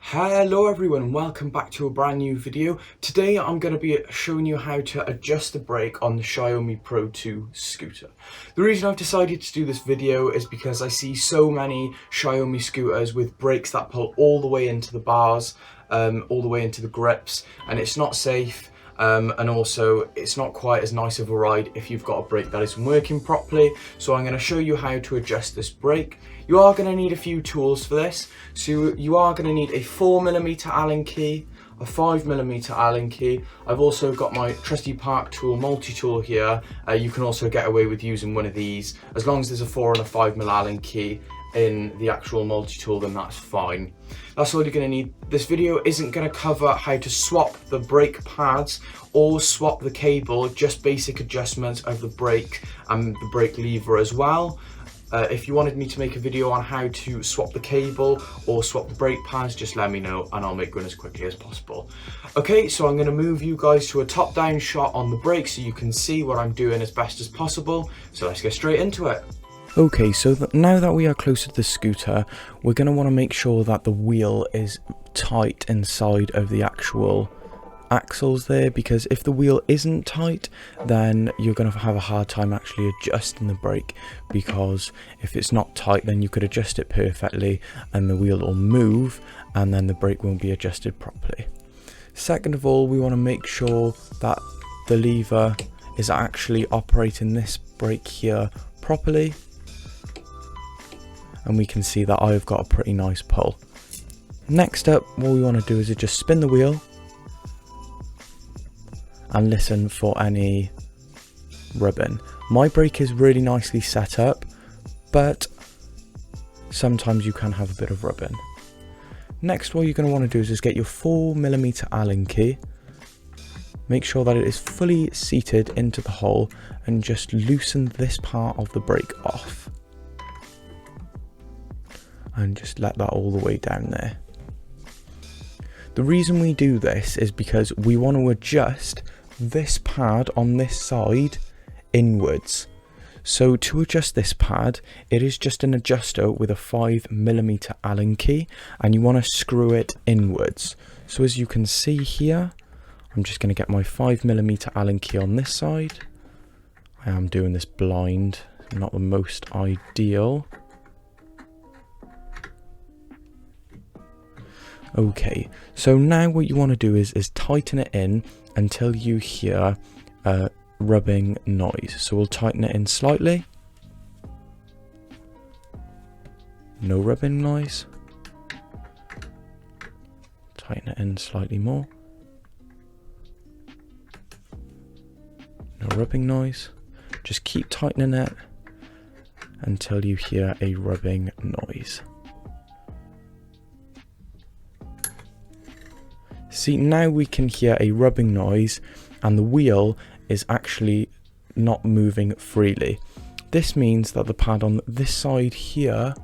Hello everyone and welcome back to a brand new video. Today I'm going to be showing you how to adjust the brake on the Xiaomi Pro 2 scooter. The reason I've decided to do this video is because I see so many Xiaomi scooters with brakes that pull all the way into the bars, all the way into the grips, and it's not safe. And also it's not quite as nice of a ride if you've got a brake that isn't working properly. So I'm going to show you how to adjust this brake. You are going to need a few tools for this. So you are going to need a 4mm Allen key, a 5mm Allen key. I've also got my trusty Park Tool multi-tool here. You can also get away with using one of these. As long as there's a 4 and a 5mm Allen key in the actual multi-tool, then that's fine. That's all you're going to need. This video isn't going to cover how to swap the brake pads or swap the cable, just basic adjustments of the brake and the brake lever as well. If you wanted me to make a video on how to swap the cable or swap the brake pads, just let me know and I'll make one as quickly as possible. Okay, so I'm going to move you guys to a top-down shot on the brake so you can see what I'm doing as best as possible. So let's get straight into it. Okay, so now that we are closer to the scooter, we're going to want to make sure that the wheel is tight inside of the actual axles there, because if the wheel isn't tight, then you're going to have a hard time actually adjusting the brake, because if it's not tight, then you could adjust it perfectly and the wheel will move and then the brake won't be adjusted properly. Second of all, we want to make sure that the lever is actually operating this brake here properly. And we can see that I've got a pretty nice pull. Next up, what we want to do is just spin the wheel and listen for any rubbing. My brake is really nicely set up, but sometimes you can have a bit of rubbing. Next, what you're going to want to do is just get your 4mm Allen key. Make sure that it is fully seated into the hole and just loosen this part of the brake off. And just let that all the way down there. The reason we do this is because we want to adjust this pad on this side inwards. So to adjust this pad, it is just an adjuster with a 5mm Allen key, and you want to screw it inwards. So as you can see here, I'm just going to get my 5mm Allen key on this side. I am doing this blind, not the most ideal. Okay, so now what you want to do is tighten it in until you hear a rubbing noise. So we'll tighten it in slightly. No rubbing noise. Tighten it in slightly more. No rubbing noise. Just keep tightening it until you hear a rubbing noise. See, now we can hear a rubbing noise and the wheel is actually not moving freely. This means that the pad on this side here,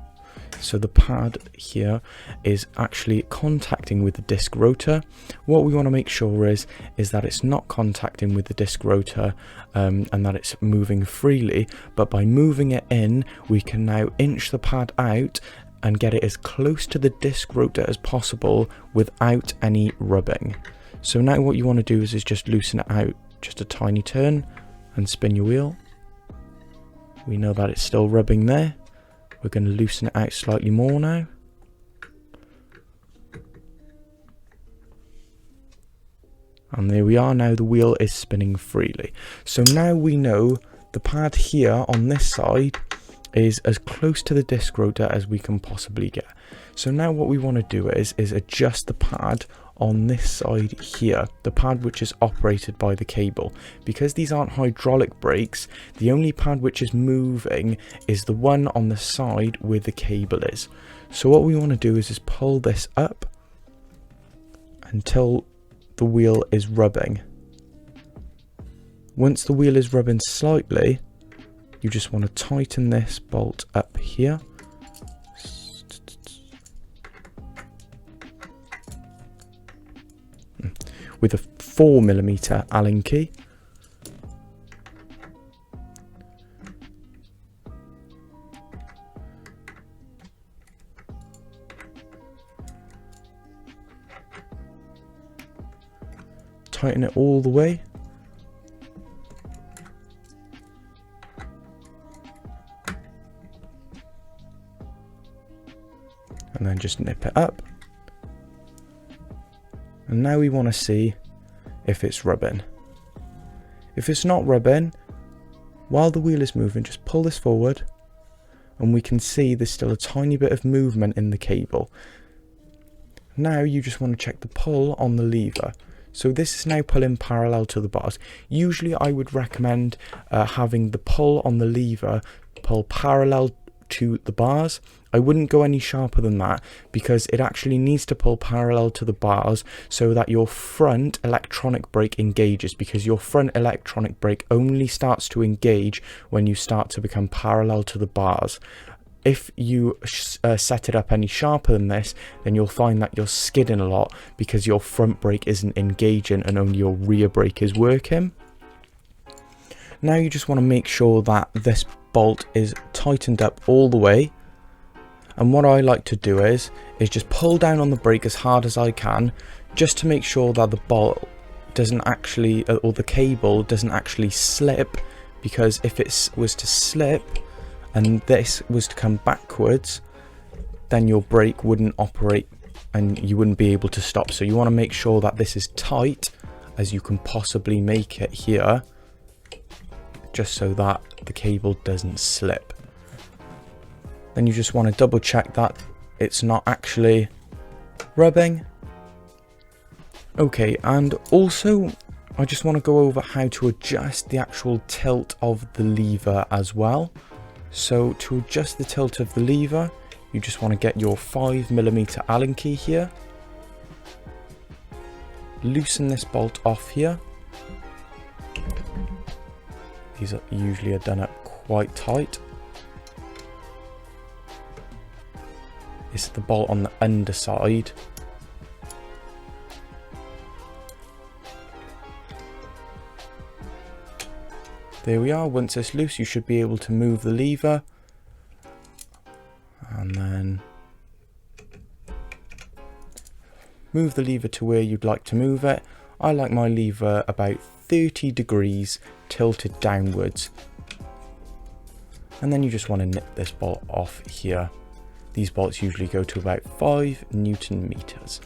so the pad here is actually contacting with the disc rotor. What we want to make sure is that it's not contacting with the disc rotor and that it's moving freely, but by moving it in, we can now inch the pad out and get it as close to the disc rotor as possible without any rubbing. So now what you want to do is just loosen it out, just a tiny turn, and spin your wheel. We know that it's still rubbing there. We're going to loosen it out slightly more now. And there we are, now the wheel is spinning freely. So now we know the pad here on this side is as close to the disc rotor as we can possibly get. So now what we want to do is adjust the pad on this side here, the pad which is operated by the cable. Because these aren't hydraulic brakes, the only pad which is moving is the one on the side where the cable is. So what we want to do is pull this up until the wheel is rubbing. Once the wheel is rubbing slightly, you just want to tighten this bolt up here. With a 4mm Allen key. tighten it all the way. And then just nip it up. And now we want to see if it's rubbing. If it's not rubbing, while the wheel is moving, just pull this forward and we can see there's still a tiny bit of movement in the cable. Now you just want to check the pull on the lever. So this is now pulling parallel to the bars. Usually I would recommend having the pull on the lever pull parallel to the bars. I wouldn't go any sharper than that because it actually needs to pull parallel to the bars so that your front electronic brake engages, because your front electronic brake only starts to engage when you start to become parallel to the bars. If you set it up any sharper than this, then you'll find that you're skidding a lot because your front brake isn't engaging and only your rear brake is working. Now you just want to make sure that this bolt is tightened up all the way. And what I like to do is just pull down on the brake as hard as I can, just to make sure that the bolt doesn't actually, or the cable doesn't actually slip, because if it was to slip and this was to come backwards, then your brake wouldn't operate and you wouldn't be able to stop. So you want to make sure that this is tight as you can possibly make it here, just so that the cable doesn't slip. Then you just want to double check that it's not actually rubbing. Okay, and also I just want to go over how to adjust the actual tilt of the lever as well. So to adjust the tilt of the lever, you just want to get your 5mm Allen key here. Loosen this bolt off here. These usually are done up quite tight. It's the bolt on the underside. There we are. Once it's loose, you should be able to move the lever. And then move the lever to where you'd like to move it. I like my lever about 30 degrees tilted downwards. And then you just want to nip this bolt off here. These bolts usually go to about 5 Newton meters.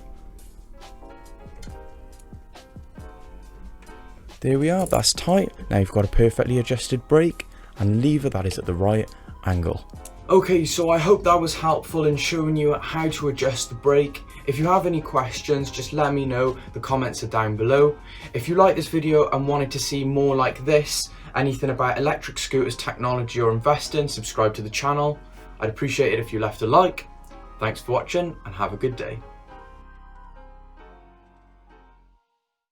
There we are, that's tight. Now you've got a perfectly adjusted brake and lever that is at the right angle. Okay, so I hope that was helpful in showing you how to adjust the brake. If you have any questions, just let me know. The comments are down below. If you like this video and wanted to see more like this, anything about electric scooters, technology or investing, subscribe to the channel. I'd appreciate it if you left a like. Thanks for watching and have a good day.